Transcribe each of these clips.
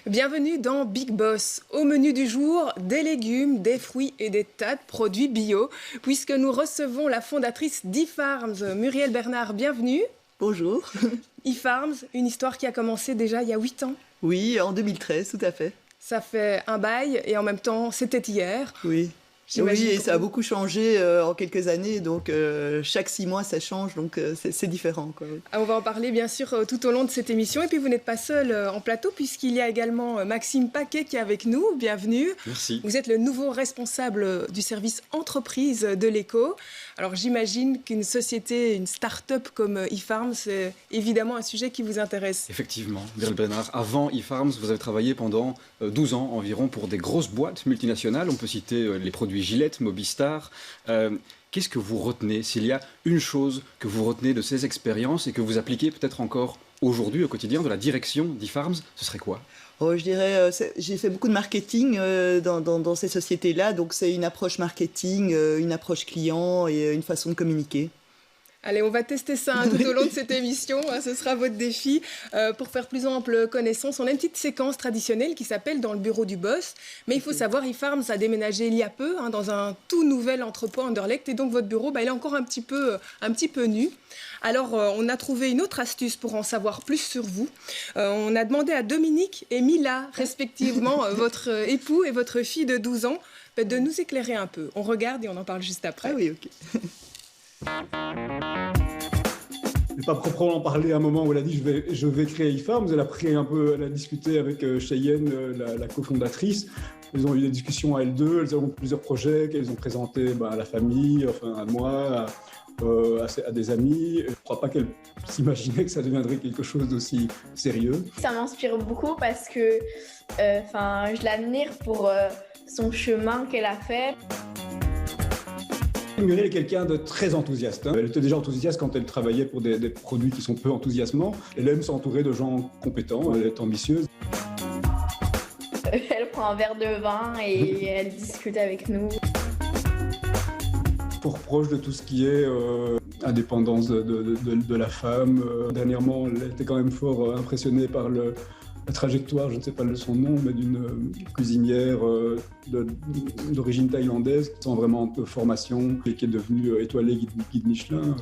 Bienvenue dans Big Boss. Au menu du jour, des légumes, des fruits et des tas de produits bio, puisque nous recevons la fondatrice d'e-Farms, Muriel Bernard. Bienvenue. Bonjour. e-Farms, une histoire qui a commencé déjà il y a 8 ans. Oui, en 2013, tout à fait. Ça fait un bail et en même temps, c'était hier. Oui. Oui, et ça a beaucoup changé en quelques années, donc chaque 6 mois ça change, donc c'est différent, quoi. On va en parler bien sûr tout au long de cette émission. Et puis vous n'êtes pas seul en plateau, puisqu'il y a également Maxime Paquet qui est avec nous. Bienvenue. Merci. Vous êtes le nouveau responsable du service entreprise de l'Eco. Alors j'imagine qu'une société, une start-up comme e-Farms, c'est évidemment un sujet qui vous intéresse. Effectivement, Muriel Bernard. Avant e-Farms, vous avez travaillé pendant 12 ans environ pour des grosses boîtes multinationales. On peut citer les produits Gillette, Mobistar. Qu'est-ce que vous retenez? S'il y a une chose que vous retenez de ces expériences et que vous appliquez peut-être encore aujourd'hui au quotidien de la direction d'e-Farms, ce serait quoi? Oh, je dirais, j'ai fait beaucoup de marketing dans ces sociétés-là, donc c'est une approche marketing, une approche client et une façon de communiquer. Allez, on va tester ça tout au long de cette émission, ce sera votre défi. Pour faire plus ample connaissance, on a une petite séquence traditionnelle qui s'appelle Dans le bureau du boss. Mais il faut savoir, e-Farms a déménagé il y a peu dans un tout nouvel entrepôt à Anderlecht. Et donc votre bureau, il est encore un petit peu nu. Alors, on a trouvé une autre astuce pour en savoir plus sur vous. On a demandé à Dominique et Mila, respectivement, votre époux et votre fille de 12 ans, de nous éclairer un peu. On regarde et on en parle juste après. Ah oui, ok. Je n'ai pas proprement parlé à un moment où elle a dit je vais créer e-Farms. Elle a discuté avec Cheyenne, la cofondatrice. Elles ont eu des discussions à L2, elles ont plusieurs projets qu'elles ont présentés à la famille, enfin à moi, à des amis. Je ne crois pas qu'elle s'imaginait que ça deviendrait quelque chose d'aussi sérieux. Ça m'inspire beaucoup parce que je l'admire pour son chemin qu'elle a fait. Muriel est quelqu'un de très enthousiaste. Elle était déjà enthousiaste quand elle travaillait pour des produits qui sont peu enthousiasmants. Elle aime s'entourer de gens compétents, elle est ambitieuse. Elle prend un verre de vin et elle discute avec nous. Pour proche de tout ce qui est indépendance de la femme. Dernièrement, elle était quand même fort impressionnée par la trajectoire, je ne sais pas son nom, mais d'une cuisinière d'origine thaïlandaise, sans vraiment de formation, et qui est devenue étoilée guide Michelin.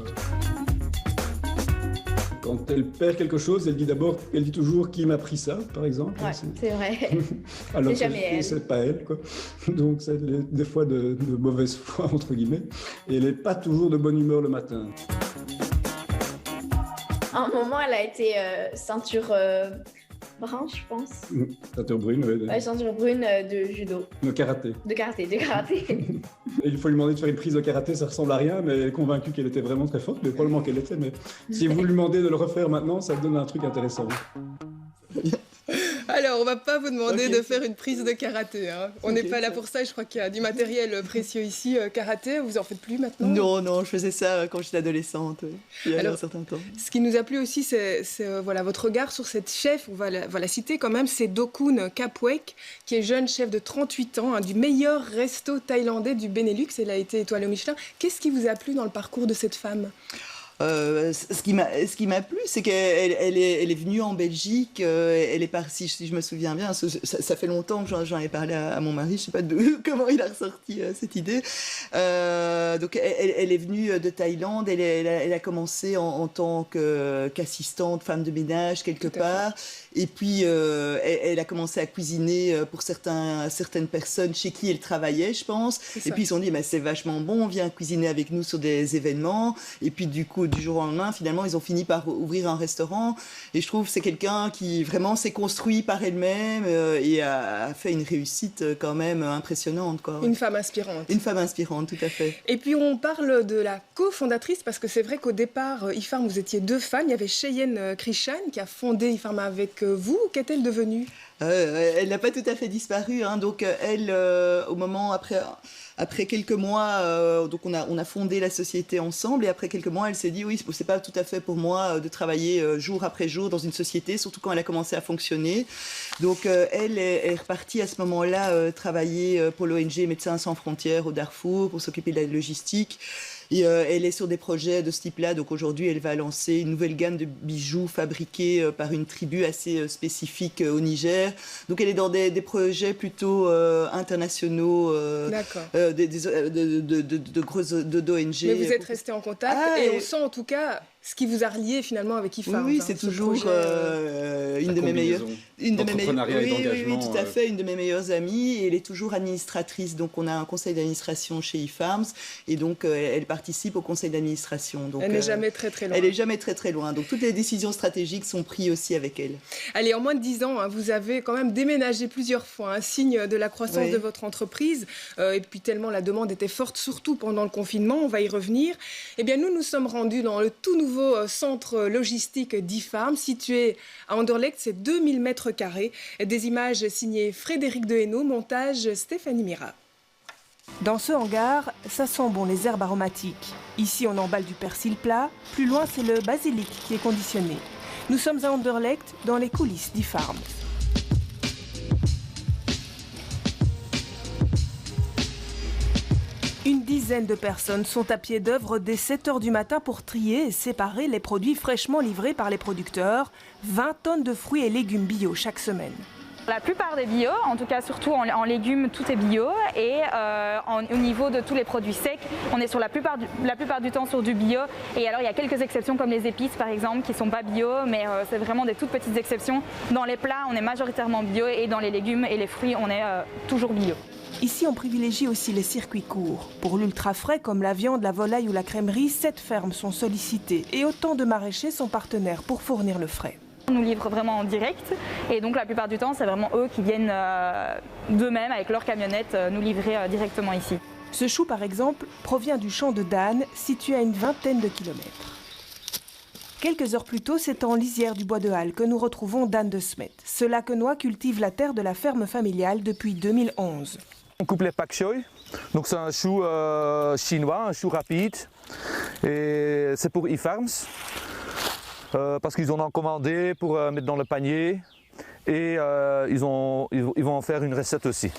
Quand elle perd quelque chose, elle dit toujours qui m'a appris ça, par exemple. Ouais, c'est vrai. Alors c'est jamais elle. C'est pas elle, quoi. Donc c'est des fois de mauvaise foi, entre guillemets. Et elle n'est pas toujours de bonne humeur le matin. À un moment, elle a été ceinture brun, je pense. Ceinture brune, oui. Ouais, ceinture brune de judo. De karaté. De karaté. Et il faut lui demander de faire une prise de karaté, ça ressemble à rien, mais elle est convaincue qu'elle était vraiment très forte, mais probablement qu'elle l'était. Mais si vous lui demandez de le refaire maintenant, ça donne un truc intéressant. Alors, on ne va pas vous demander de faire une prise de karaté. On n'est pas là pour ça. Je crois qu'il y a du matériel précieux ici. Karaté, vous en faites plus maintenant? Non, je faisais ça quand j'étais adolescente, il y a un certain temps. Ce qui nous a plu aussi, c'est votre regard sur cette chef. On va la citer quand même, c'est Dokun Kapwek, qui est jeune chef de 38 ans, du meilleur resto thaïlandais du Benelux. Elle a été étoilée au Michelin. Qu'est-ce qui vous a plu dans le parcours de cette femme? Ce qui m'a plu, c'est qu'elle est venue en Belgique, elle est partie, si je me souviens bien, ça fait longtemps que j'en ai parlé à mon mari, je sais pas comment il a ressorti cette idée. Donc elle est venue de Thaïlande, elle a commencé en tant qu'assistante, femme de ménage quelque part, et puis elle a commencé à cuisiner pour certaines personnes chez qui elle travaillait, je pense, et puis ils se sont dit c'est vachement bon, viens cuisiner avec nous sur des événements, et puis du coup du jour au lendemain, finalement, ils ont fini par ouvrir un restaurant. Et je trouve que c'est quelqu'un qui vraiment s'est construit par elle-même et a fait une réussite quand même impressionnante, quoi. Une femme inspirante. Une femme inspirante, tout à fait. Et puis, on parle de la cofondatrice, parce que c'est vrai qu'au départ, e-Farms, vous étiez 2 femmes. Il y avait Cheyenne Krishan qui a fondé e-Farms avec vous. Qu'est-elle devenue? Elle n'a pas tout à fait disparu. Donc, elle, au moment après quelques mois, donc on a fondé la société ensemble, et après quelques mois, elle s'est dit oui, c'est pas tout à fait pour moi de travailler jour après jour dans une société, surtout quand elle a commencé à fonctionner. Donc elle est repartie à ce moment-là travailler pour l'ONG Médecins sans frontières au Darfour pour s'occuper de la logistique. Et elle est sur des projets de ce type-là. Donc aujourd'hui, elle va lancer une nouvelle gamme de bijoux fabriqués par une tribu assez spécifique au Niger. Donc elle est dans des projets plutôt internationaux, d'ONG. Mais vous êtes resté en contact et on sent en tout cas ce qui vous a relié finalement avec IFARMS. Oui, c'est toujours une de mes meilleures, une de mes meilleures amies. Et elle est toujours administratrice. Donc on a un conseil d'administration chez IFARMS et donc elle participe au conseil d'administration. Donc elle n'est jamais très très loin. Elle n'est jamais très très loin. Donc toutes les décisions stratégiques sont prises aussi avec elle. Allez, en moins de 10 ans, vous avez quand même déménagé plusieurs fois, un signe de la croissance de votre entreprise. Et puis tellement la demande était forte, surtout pendant le confinement, on va y revenir. Eh bien nous sommes rendus dans le tout nouveau centre logistique d'IFARMS, situé à Anderlecht, c'est 2000 mètres carrés. Des images signées Frédéric Dehainaut, montage Stéphanie Mira. Dans ce hangar, ça sent bon les herbes aromatiques. Ici, on emballe du persil plat. Plus loin, c'est le basilic qui est conditionné. Nous sommes à Anderlecht, dans les coulisses d'IFARMS. Une dizaine de personnes sont à pied d'œuvre dès 7 h du matin pour trier et séparer les produits fraîchement livrés par les producteurs. 20 tonnes de fruits et légumes bio chaque semaine. La plupart des bio, en tout cas surtout en légumes, tout est bio. Et au niveau de tous les produits secs, on est sur la plupart du temps sur du bio. Et alors il y a quelques exceptions comme les épices par exemple qui ne sont pas bio, mais c'est vraiment des toutes petites exceptions. Dans les plats, on est majoritairement bio et dans les légumes et les fruits, on est toujours bio. Ici, on privilégie aussi les circuits courts. Pour l'ultra frais, comme la viande, la volaille ou la crèmerie, 7 fermes sont sollicitées et autant de maraîchers sont partenaires pour fournir le frais. On nous livre vraiment en direct et donc la plupart du temps, c'est vraiment eux qui viennent d'eux-mêmes avec leur camionnette nous livrer directement ici. Ce chou, par exemple, provient du champ de Dan, situé à une vingtaine de kilomètres. Quelques heures plus tôt, c'est en lisière du bois de Halle que nous retrouvons Dan de Smet. Ce laquenois cultive la terre de la ferme familiale depuis 2011. On coupe les pak choi, donc c'est un chou chinois, un chou rapide, et c'est pour IFARMS, parce qu'ils en ont commandé pour mettre dans le panier, et ils vont en faire une recette aussi.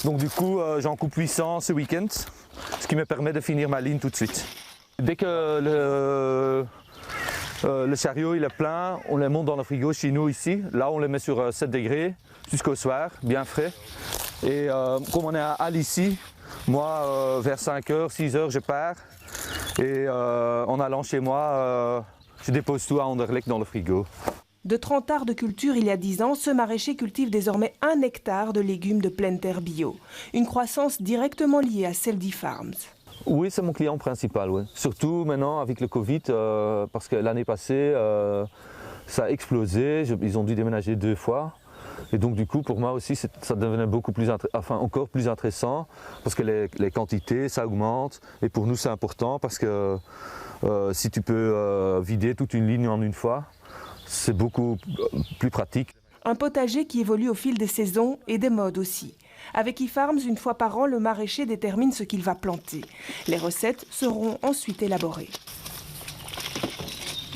Donc du coup, j'en coupe 800 ce week-end, ce qui me permet de finir ma ligne tout de suite. Dès que le chariot il est plein, on les monte dans le frigo chez nous ici, là on les met sur 7 degrés jusqu'au soir, bien frais. Et comme on est à Halle ici, moi vers 5 h, 6 h je pars et en allant chez moi, je dépose tout à Anderlecht dans le frigo. De 30 arts de culture il y a 10 ans, ce maraîcher cultive désormais 1 hectare de légumes de pleine terre bio. Une croissance directement liée à celle d'IFARMS. Oui, c'est mon client principal, oui. Surtout maintenant avec le Covid, parce que l'année passée, ça a explosé, ils ont dû déménager 2 fois. Et donc du coup, pour moi aussi, ça devenait encore plus intéressant, parce que les quantités, ça augmente. Et pour nous, c'est important, parce que si tu peux vider toute une ligne en une fois, c'est beaucoup plus pratique. Un potager qui évolue au fil des saisons et des modes aussi. Avec IFARMS, une fois par an, le maraîcher détermine ce qu'il va planter. Les recettes seront ensuite élaborées.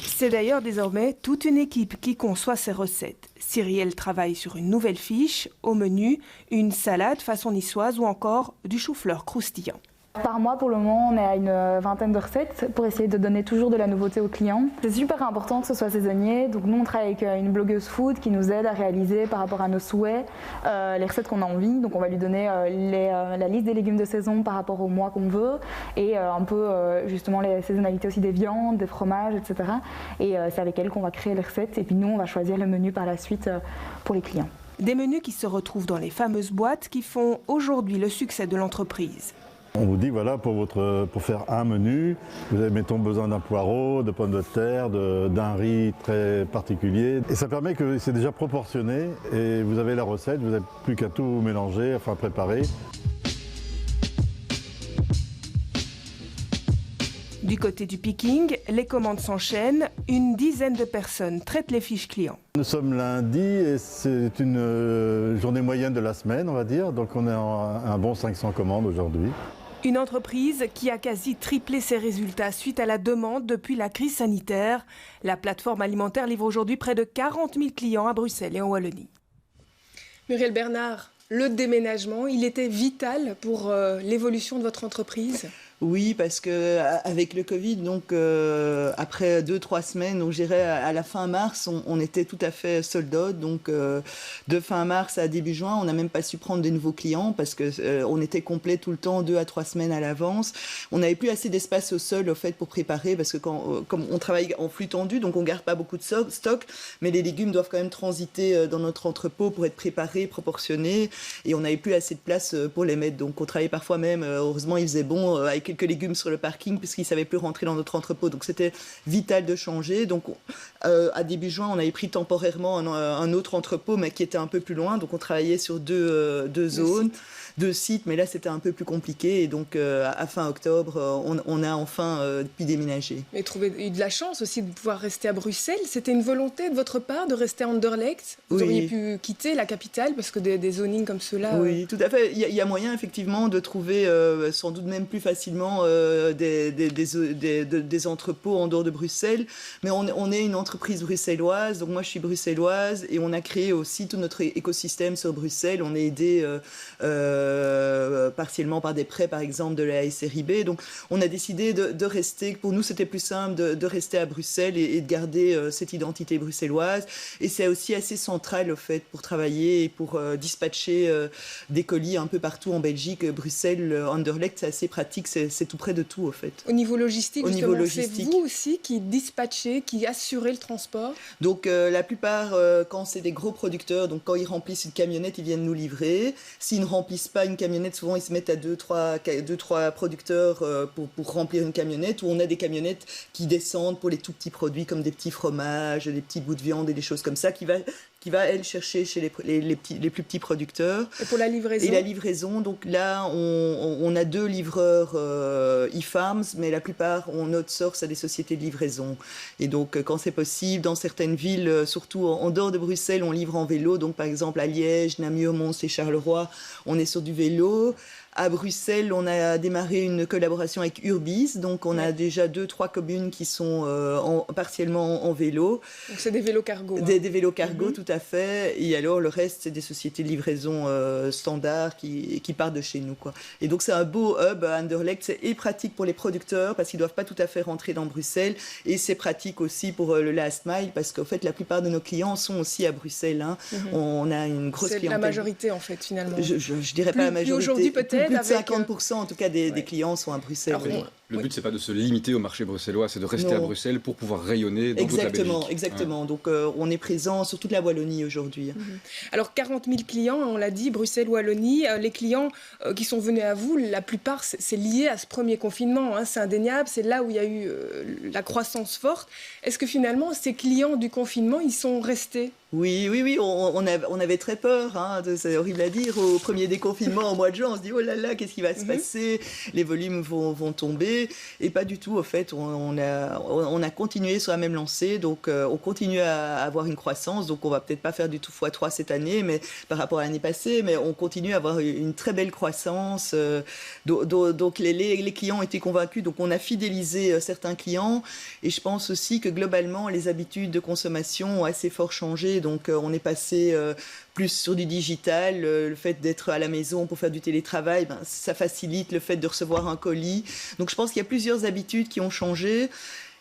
C'est d'ailleurs désormais toute une équipe qui conçoit ces recettes. Cyrielle travaille sur une nouvelle fiche, au menu, une salade façon niçoise ou encore du chou-fleur croustillant. Par mois, pour le moment, on est à une vingtaine de recettes pour essayer de donner toujours de la nouveauté aux clients. C'est super important que ce soit saisonnier. Donc nous, on travaille avec une blogueuse food qui nous aide à réaliser par rapport à nos souhaits les recettes qu'on a envie. Donc on va lui donner la liste des légumes de saison par rapport au mois qu'on veut et un peu justement les saisonnalités aussi des viandes, des fromages, etc. Et c'est avec elle qu'on va créer les recettes et puis nous, on va choisir le menu par la suite pour les clients. Des menus qui se retrouvent dans les fameuses boîtes qui font aujourd'hui le succès de l'entreprise. On vous dit, voilà, pour faire un menu, vous avez, mettons, besoin d'un poireau, de pommes de terre, d'un riz très particulier. Et ça permet que c'est déjà proportionné et vous avez la recette, vous n'avez plus qu'à tout mélanger, enfin préparer. Du côté du picking, les commandes s'enchaînent. Une dizaine de personnes traitent les fiches clients. Nous sommes lundi et c'est une journée moyenne de la semaine, on va dire. Donc on est à un bon 500 commandes aujourd'hui. Une entreprise qui a quasi triplé ses résultats suite à la demande depuis la crise sanitaire. La plateforme alimentaire livre aujourd'hui près de 40 000 clients à Bruxelles et en Wallonie. Muriel Bernard, le déménagement, il était vital pour l'évolution de votre entreprise ? Oui, parce que avec le Covid, donc après 2-3 semaines, donc je dirais à la fin mars, on était tout à fait sold out. Donc de fin mars à début juin, on n'a même pas su prendre de nouveaux clients parce que on était complet tout le temps, 2 à 3 semaines à l'avance. On n'avait plus assez d'espace au sol au fait pour préparer parce que comme on travaille en flux tendu, donc on garde pas beaucoup de stock, mais les légumes doivent quand même transiter dans notre entrepôt pour être préparés, proportionnés, et on n'avait plus assez de place pour les mettre. Donc on travaillait parfois même, heureusement il faisait bon, avec quelques légumes sur le parking puisqu'ils ne savaient plus rentrer dans notre entrepôt. Donc c'était vital de changer. Donc à début juin, on avait pris temporairement un autre entrepôt mais qui était un peu plus loin. Donc on travaillait sur deux zones, 2 sites, mais là c'était un peu plus compliqué. Et donc à fin octobre, on a enfin pu déménager. Et eu de la chance aussi de pouvoir rester à Bruxelles. C'était une volonté de votre part de rester à Anderlecht. Vous auriez pu quitter la capitale parce que des zonings comme ceux-là... Oui, tout à fait. Il y a moyen effectivement de trouver sans doute même plus facilement des entrepôts en dehors de Bruxelles. Mais on est une entreprise bruxelloise, donc moi je suis bruxelloise et on a créé aussi tout notre écosystème sur Bruxelles. On est aidé partiellement par des prêts par exemple de la SRIB. Donc on a décidé de rester, pour nous c'était plus simple de rester à Bruxelles et de garder cette identité bruxelloise. Et c'est aussi assez central au fait pour travailler et pour dispatcher des colis un peu partout en Belgique. Bruxelles, Anderlecht, c'est assez pratique, c'est tout près de tout au fait. Au niveau logistique, c'est vous aussi qui dispatchez, qui assurez le transport? Donc la plupart, quand c'est des gros producteurs, donc quand ils remplissent une camionnette, ils viennent nous livrer. S'ils ne remplissent pas une camionnette, souvent ils se mettent à 2-3 producteurs pour remplir une camionnette, ou on a des camionnettes qui descendent pour les tout petits produits comme des petits fromages, des petits bouts de viande et des choses comme ça, qui va elle chercher chez les plus petits producteurs. Et pour la livraison? Et la livraison, donc là, on a 2 livreurs e-Farms, mais la plupart, on outsource à des sociétés de livraison. Et donc, quand c'est possible, dans certaines villes, surtout en dehors de Bruxelles, on livre en vélo. Donc, par exemple, à Liège, Namur, Mons et Charleroi, on est sur du vélo. À Bruxelles, on a démarré une collaboration avec Urbis, donc on a déjà 2-3 communes qui sont partiellement en vélo. Donc c'est des vélos cargo. Des vélos cargo, tout à fait. Et alors le reste, c'est des sociétés de livraison standards qui partent de chez nous, quoi. Et donc c'est un beau hub à Anderlecht. C'est pratique pour les producteurs parce qu'ils ne doivent pas tout à fait rentrer dans Bruxelles. Et c'est pratique aussi pour le last mile parce qu'en fait, la plupart de nos clients sont aussi à Bruxelles. Hein. On a une grosse clientèle. C'est la majorité, en fait, finalement. Je dirais pas la majorité. Aujourd'hui, peut-être. Plus de 50% en tout cas des clients sont à Bruxelles. Alors, le but, c'est pas de se limiter au marché bruxellois, c'est de rester à Bruxelles pour pouvoir rayonner dans toute la Belgique. Exactement. Ouais. Donc, on est présent sur toute la Wallonie aujourd'hui. Alors, 40 000 clients, on l'a dit, Bruxelles-Wallonie. Les clients qui sont venus à vous, la plupart, c'est lié à ce premier confinement. Hein, c'est indéniable, c'est là où il y a eu la croissance forte. Est-ce que finalement, ces clients du confinement, ils sont restés ? Oui, on avait très peur, hein, c'est horrible à dire, au premier déconfinement au mois de juin, on se dit oh là là, qu'est-ce qui va se passer, les volumes vont tomber, et pas du tout, au fait, on a continué sur la même lancée, donc on continue à avoir une croissance, donc on va peut-être pas faire du tout x3 cette année, mais par rapport à l'année passée, mais on continue à avoir une très belle croissance, donc les clients ont été convaincus, donc on a fidélisé certains clients, et je pense aussi que globalement, les habitudes de consommation ont assez fort changé. Donc on est passé plus sur du digital, le fait d'être à la maison pour faire du télétravail, ça facilite le fait de recevoir un colis. Donc je pense qu'il y a plusieurs habitudes qui ont changé.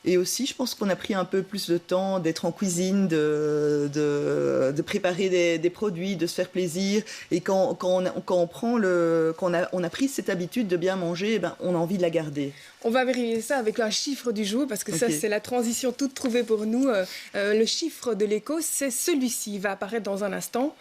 Et aussi, je pense qu'on a pris un peu plus de temps d'être en cuisine, de préparer des produits, de se faire plaisir. Et quand on a pris cette habitude de bien manger, on a envie de la garder. On va vérifier ça avec un chiffre du jour, parce que ça, c'est la transition toute trouvée pour nous. Le chiffre de l'éco, c'est celui-ci. Il va apparaître dans un instant.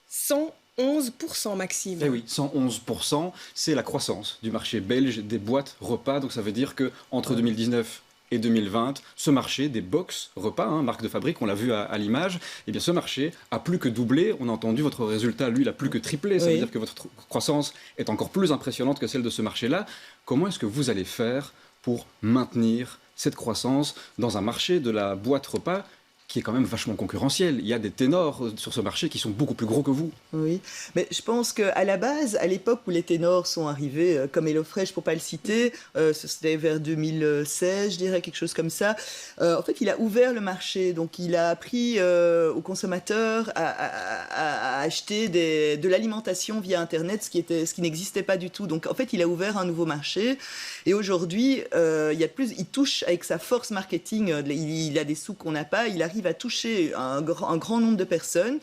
111%, Maxime. Eh oui, 111%, c'est la croissance du marché belge des boîtes repas. Donc ça veut dire qu'entre 2019 et 2020, ce marché des box repas, marque de fabrique, on l'a vu à l'image, eh bien ce marché a plus que doublé. On a entendu votre résultat, lui, il a plus que triplé. Ça veut dire que votre croissance est encore plus impressionnante que celle de ce marché-là. Comment est-ce que vous allez faire pour maintenir cette croissance dans un marché de la boîte repas qui est quand même vachement concurrentiel? Il y a des ténors sur ce marché qui sont beaucoup plus gros que vous. Oui, mais je pense qu'à la base, à l'époque où les ténors sont arrivés, comme HelloFresh pour ne pas le citer, c'était vers 2016, je dirais, quelque chose comme ça, en fait, il a ouvert le marché. Donc, il a appris aux consommateurs à acheter de l'alimentation via Internet, ce qui n'existait pas du tout. Donc en fait, il a ouvert un nouveau marché. Et aujourd'hui, il touche avec sa force marketing, il a des sous qu'on n'a pas, il arrive à toucher un grand nombre de personnes.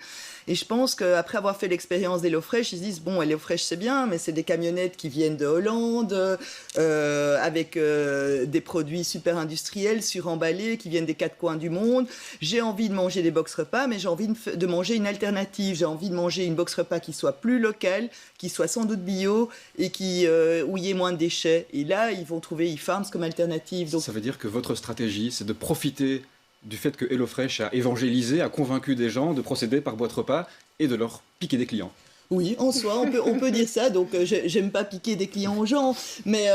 Et je pense qu'après avoir fait l'expérience d'HelloFresh, ils se disent, bon, HelloFresh c'est bien, mais c'est des camionnettes qui viennent de Hollande, avec des produits super industriels, suremballés, qui viennent des quatre coins du monde. J'ai envie de manger des box repas, mais j'ai envie de manger une alternative. J'ai envie de manger une box repas qui soit plus locale, qui soit sans doute bio, et où il y ait moins de déchets. Et là, ils vont trouver eFarms comme alternative. Donc, ça veut dire que votre stratégie, c'est de profiter du fait que HelloFresh a évangélisé, a convaincu des gens de procéder par boîte repas et de leur piquer des clients. Oui, en soi, on peut dire ça. Donc, j'aime pas piquer des clients aux gens, mais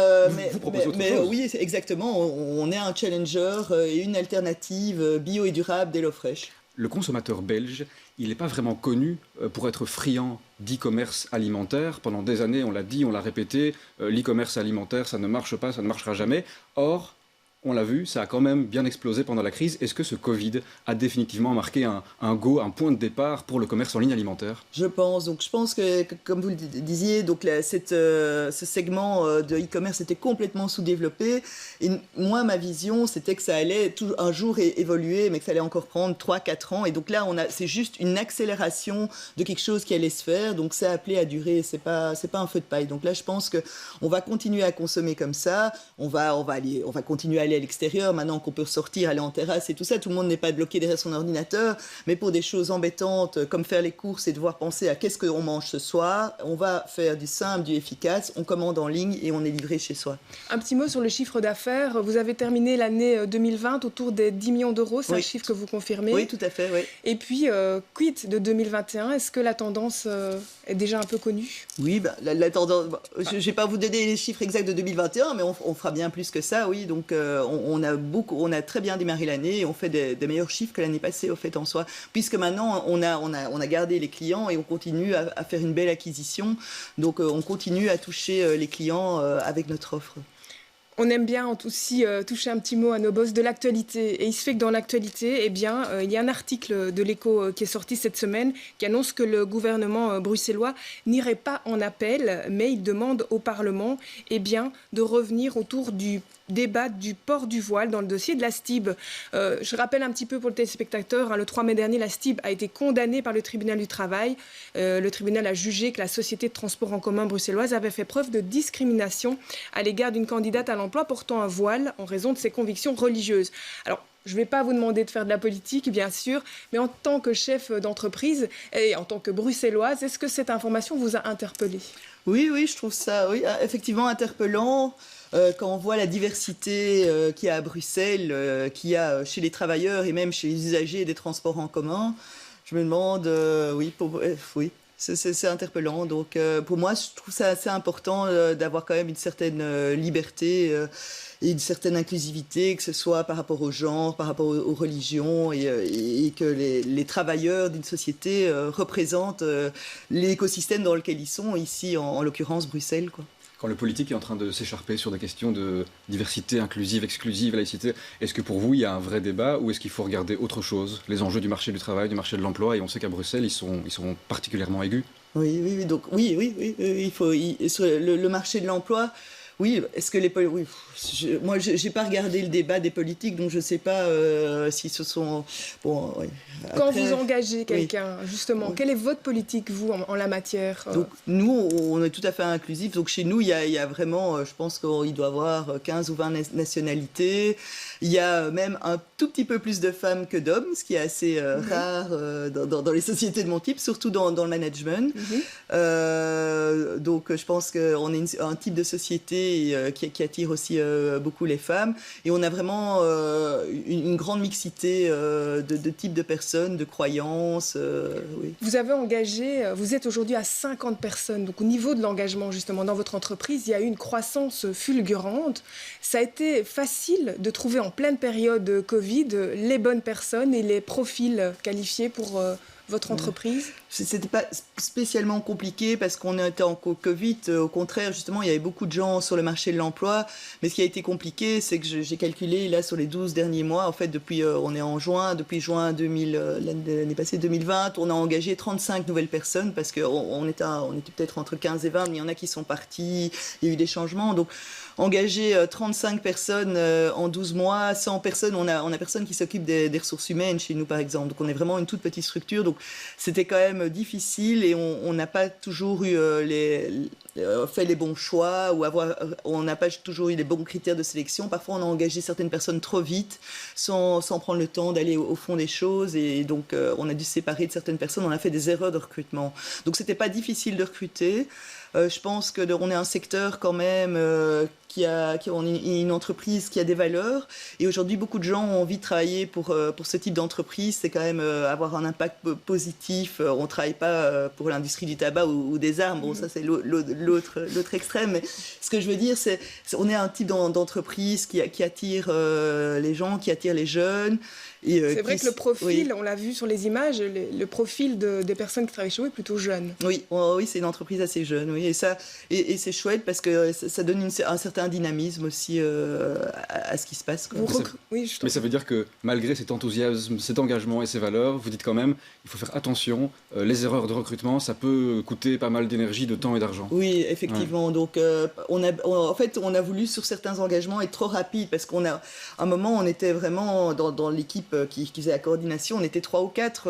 oui, exactement. On est un challenger et une alternative bio et durable d'HelloFresh. Le consommateur belge, il n'est pas vraiment connu pour être friand d'e-commerce alimentaire. Pendant des années, on l'a dit, on l'a répété, l'e-commerce alimentaire, ça ne marche pas, ça ne marchera jamais. Or, on l'a vu, ça a quand même bien explosé pendant la crise. Est-ce que ce Covid a définitivement marqué un point de départ pour le commerce en ligne alimentaire ? Je pense que, comme vous le disiez, donc ce segment de e-commerce était complètement sous-développé. Et moi, ma vision, c'était que ça allait un jour évoluer, mais que ça allait encore prendre 3-4 ans. Et donc là, c'est juste une accélération de quelque chose qui allait se faire. Donc c'est appelé à durer, c'est pas un feu de paille. Donc là, je pense qu'on va continuer à consommer comme ça. On va continuer à aller à l'extérieur, maintenant qu'on peut sortir, aller en terrasse et tout ça, tout le monde n'est pas bloqué derrière son ordinateur, mais pour des choses embêtantes comme faire les courses et devoir penser à qu'est-ce qu'on mange ce soir, on va faire du simple, du efficace, on commande en ligne et on est livré chez soi. Un petit mot sur le chiffre d'affaires. Vous avez terminé l'année 2020 autour des 10 millions d'euros, c'est un chiffre que vous confirmez. Oui, tout à fait, oui. Et puis, quid de 2021, est-ce que la tendance est déjà un peu connue ? Oui, la tendance, je ne vais pas vous donner les chiffres exacts de 2021, mais on fera bien plus que ça, oui, donc on a très bien démarré l'année et on fait des meilleurs chiffres que l'année passée, au fait, en soi. Puisque maintenant, on a gardé les clients et on continue à faire une belle acquisition. Donc, on continue à toucher les clients avec notre offre. On aime bien aussi toucher un petit mot à nos boss de l'actualité. Et il se fait que dans l'actualité, il y a un article de l'Écho qui est sorti cette semaine qui annonce que le gouvernement bruxellois n'irait pas en appel, mais il demande au Parlement de revenir autour du débat du port du voile dans le dossier de la STIB. Je rappelle un petit peu pour le téléspectateur, le 3 mai dernier, la STIB a été condamnée par le tribunal du travail. Le tribunal a jugé que la société de transport en commun bruxelloise avait fait preuve de discrimination à l'égard d'une candidate à l'emploi portant un voile en raison de ses convictions religieuses. Alors, je ne vais pas vous demander de faire de la politique, bien sûr, mais en tant que chef d'entreprise et en tant que bruxelloise, est-ce que cette information vous a interpellé ? Oui, je trouve ça effectivement interpellant. Quand on voit la diversité qu'il y a à Bruxelles, qu'il y a chez les travailleurs et même chez les usagers des transports en commun, je me demande, c'est interpellant. Donc pour moi, je trouve ça assez important d'avoir quand même une certaine liberté et une certaine inclusivité, que ce soit par rapport au genre, par rapport aux religions, et que les travailleurs d'une société représentent l'écosystème dans lequel ils sont, ici en l'occurrence Bruxelles, quoi. Quand le politique est en train de s'écharper sur des questions de diversité inclusive, exclusive, laïcité, est-ce que pour vous, il y a un vrai débat ou est-ce qu'il faut regarder autre chose, les enjeux du marché du travail, du marché de l'emploi, et on sait qu'à Bruxelles, ils sont particulièrement aigus. Oui, donc il faut sur le marché de l'emploi. Oui, est-ce que moi, j'ai pas regardé le débat des politiques, donc je sais pas si ce sont... Bon, oui. Après, quand vous engagez quelqu'un, justement, quelle est votre politique, vous, en la matière ? Donc, nous, on est tout à fait inclusifs. Donc, chez nous, il y a vraiment, je pense qu'il doit y avoir 15 ou 20 nationalités. Il y a même un tout petit peu plus de femmes que d'hommes, ce qui est assez rare dans les sociétés de mon type, surtout dans le management. Donc, je pense qu'on est un type de société qui attire aussi beaucoup les femmes. Et on a vraiment une grande mixité de types de personnes, de croyances. Oui. Vous avez engagé, vous êtes aujourd'hui à 50 personnes. Donc au niveau de l'engagement, justement, dans votre entreprise, il y a eu une croissance fulgurante. Ça a été facile de trouver en pleine période Covid les bonnes personnes et les profils qualifiés pour votre entreprise ? C'était pas spécialement compliqué parce qu'on était en Covid. Au contraire, justement, il y avait beaucoup de gens sur le marché de l'emploi. Mais ce qui a été compliqué, c'est que j'ai calculé, là, sur les 12 derniers mois, en fait, depuis, on est en juin, depuis juin 2000, l'année passée, 2020, on a engagé 35 nouvelles personnes parce qu'on était peut-être entre 15 et 20, mais il y en a qui sont partis, il y a eu des changements. Donc, engager 35 personnes en 12 mois, 100 personnes, on a personne qui s'occupe des ressources humaines chez nous, par exemple. Donc, on est vraiment une toute petite structure. Donc, c'était quand même difficile et on n'a pas toujours eu fait les bons choix ou on n'a pas toujours eu les bons critères de sélection. Parfois, on a engagé certaines personnes trop vite sans prendre le temps d'aller au fond des choses et donc on a dû se séparer de certaines personnes. On a fait des erreurs de recrutement. Donc, c'était pas difficile de recruter. Je pense qu'on est un secteur quand même on est une entreprise qui a des valeurs et aujourd'hui beaucoup de gens ont envie de travailler pour ce type d'entreprise. C'est quand même avoir un impact positif. On ne travaille pas pour l'industrie du tabac ou des armes. Bon, ça c'est l'autre extrême. Mais ce que je veux dire, c'est on est un type d'entreprise qui attire les gens, qui attire les jeunes. C'est vrai que le profil, on l'a vu sur les images, le profil des personnes qui travaillent chez vous est plutôt jeune. Oui, c'est une entreprise assez jeune, oui, et c'est chouette parce que ça donne un certain dynamisme aussi à ce qui se passe. Mais ça veut dire que malgré cet enthousiasme, cet engagement et ces valeurs, vous dites quand même, il faut faire attention, les erreurs de recrutement, ça peut coûter pas mal d'énergie, de temps et d'argent. Oui, effectivement. Ouais. Donc, en fait, on a voulu sur certains engagements être trop rapide parce à un moment, on était vraiment dans l'équipe qui faisait la coordination, on était 3 ou 4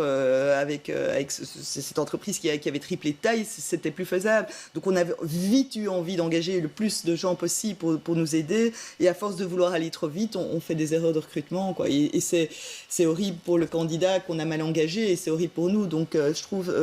avec cette entreprise qui avait triplé de taille, c'était plus faisable. Donc on avait vite eu envie d'engager le plus de gens possible pour nous aider et à force de vouloir aller trop vite, on fait des erreurs de recrutement, quoi. Et c'est horrible pour le candidat qu'on a mal engagé et c'est horrible pour nous. Donc je trouve,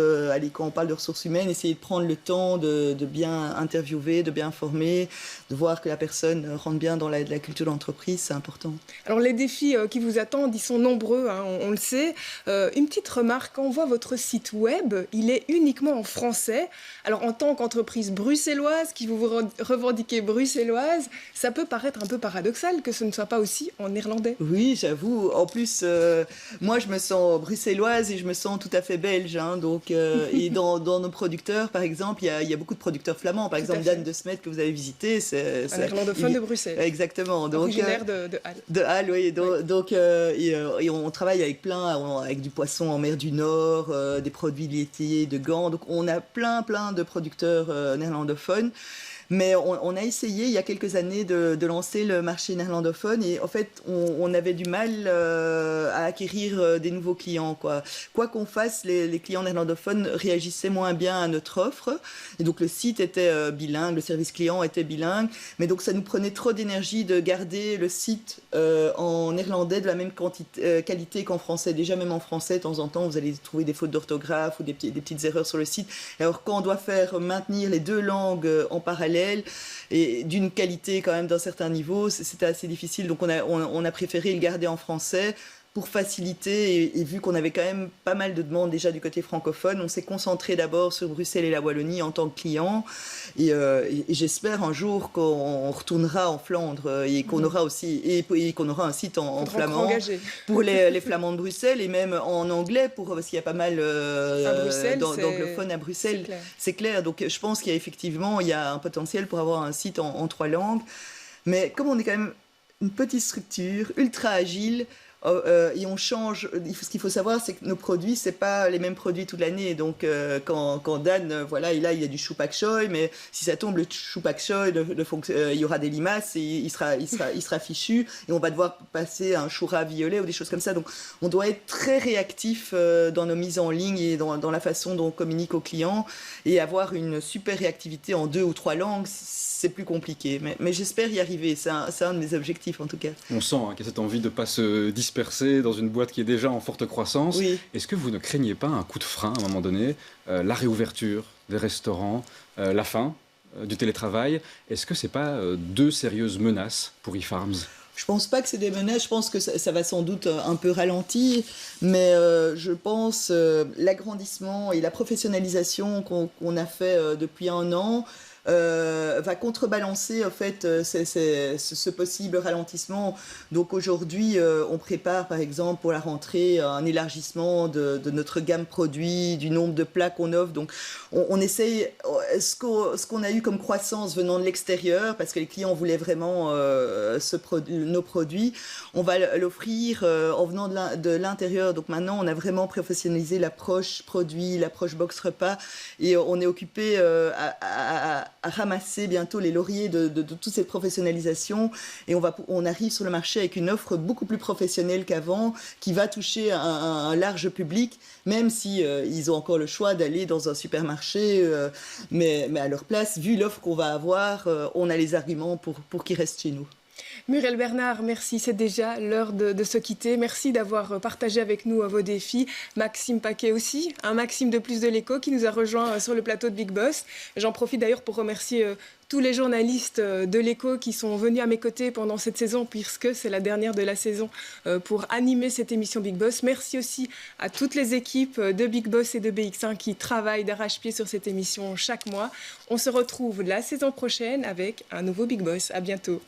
quand on parle de ressources humaines, essayer de prendre le temps de bien interviewer, de bien former, de voir que la personne rentre bien dans la culture d'entreprise, c'est important. Alors les défis qui vous attendent, ils sont nombreux, hein, on le sait. Une petite remarque, quand on voit votre site web, il est uniquement en français. Alors en tant qu'entreprise bruxelloise, qui vous revendiquez bruxelloise, ça peut paraître un peu paradoxal que ce ne soit pas aussi en néerlandais. Oui, j'avoue. En plus, moi je me sens bruxelloise et je me sens tout à fait belge. Hein, donc, et dans nos producteurs, par exemple, il y a beaucoup de producteurs flamands. Par exemple, Dan de Smet que vous avez visité. C'est un néerlandophone de Bruxelles. Exactement. Donc, originaire de Halle. De Halle, oui. Donc, et on travaille avec du poisson en mer du Nord, des produits laitiers, de Gand. Donc on a plein de producteurs néerlandophones. Mais on a essayé il y a quelques années de lancer le marché néerlandophone et en fait on avait du mal à acquérir des nouveaux clients. Quoi qu'on fasse, les clients néerlandophones réagissaient moins bien à notre offre et donc le site était bilingue, le service client était bilingue, mais donc ça nous prenait trop d'énergie de garder le site en néerlandais de la même qualité qu'en français. Déjà même en français, de temps en temps, vous allez trouver des fautes d'orthographe ou des petites erreurs sur le site. Alors quand on doit maintenir les deux langues en parallèle, et d'une qualité quand même d'un certain niveau, c'était assez difficile. Donc on a préféré le garder en français pour faciliter et vu qu'on avait quand même pas mal de demandes déjà du côté francophone, on s'est concentré d'abord sur Bruxelles et la Wallonie en tant que client et j'espère un jour qu'on retournera en Flandre et qu'on aura aussi et qu'on aura un site en flamand pour les Flamands de Bruxelles et même en anglais parce qu'il y a pas mal d'anglophones à Bruxelles. C'est clair. Donc je pense qu'il y a un potentiel pour avoir un site en 3 langues. Mais comme on est quand même une petite structure ultra agile, et on change. Ce qu'il faut savoir, c'est que nos produits, c'est pas les mêmes produits toute l'année. Donc, quand Dan, il a du chou pak choy, mais si ça tombe, le chou pak choy, il y aura des limaces et il sera fichu. Et on va devoir passer à un choura violet ou des choses comme ça. Donc, on doit être très réactif dans nos mises en ligne et dans la façon dont on communique aux clients et avoir une super réactivité en 2 ou 3 langues. C'est plus compliqué, mais j'espère y arriver. C'est un de mes objectifs en tout cas. On sent qu'il y a cette envie de ne pas se disperser dans une boîte qui est déjà en forte croissance. Oui. Est-ce que vous ne craignez pas un coup de frein à un moment donné, la réouverture des restaurants, la fin du télétravail? Est-ce que ce n'est pas 2 sérieuses menaces pour eFarms? Je pense pas que c'est des menaces, je pense que ça va sans doute un peu ralentir, mais je pense l'agrandissement et la professionnalisation qu'on a fait depuis 1 an va contrebalancer en fait ce possible ralentissement. Donc aujourd'hui, on prépare par exemple pour la rentrée un élargissement de notre gamme produit, du nombre de plats qu'on offre. Donc on essaye ce qu'on a eu comme croissance venant de l'extérieur, parce que les clients voulaient vraiment nos produits, on va l'offrir en venant de l'intérieur. Donc maintenant, on a vraiment professionnalisé l'approche produit, l'approche box repas, et on est occupé à ramasser bientôt les lauriers de toute cette professionnalisation, et on arrive sur le marché avec une offre beaucoup plus professionnelle qu'avant, qui va toucher un large public, même si ils ont encore le choix d'aller dans un supermarché, mais à leur place, vu l'offre qu'on va avoir, on a les arguments pour qu'ils restent chez nous. Muriel Bernard, merci. C'est déjà l'heure de se quitter. Merci d'avoir partagé avec nous vos défis. Maxime Paquet aussi, un Maxime de Plus de l'Écho qui nous a rejoint sur le plateau de Big Boss. J'en profite d'ailleurs pour remercier tous les journalistes de l'Écho qui sont venus à mes côtés pendant cette saison, puisque c'est la dernière de la saison, pour animer cette émission Big Boss. Merci aussi à toutes les équipes de Big Boss et de BX1 qui travaillent d'arrache-pied sur cette émission chaque mois. On se retrouve la saison prochaine avec un nouveau Big Boss. À bientôt.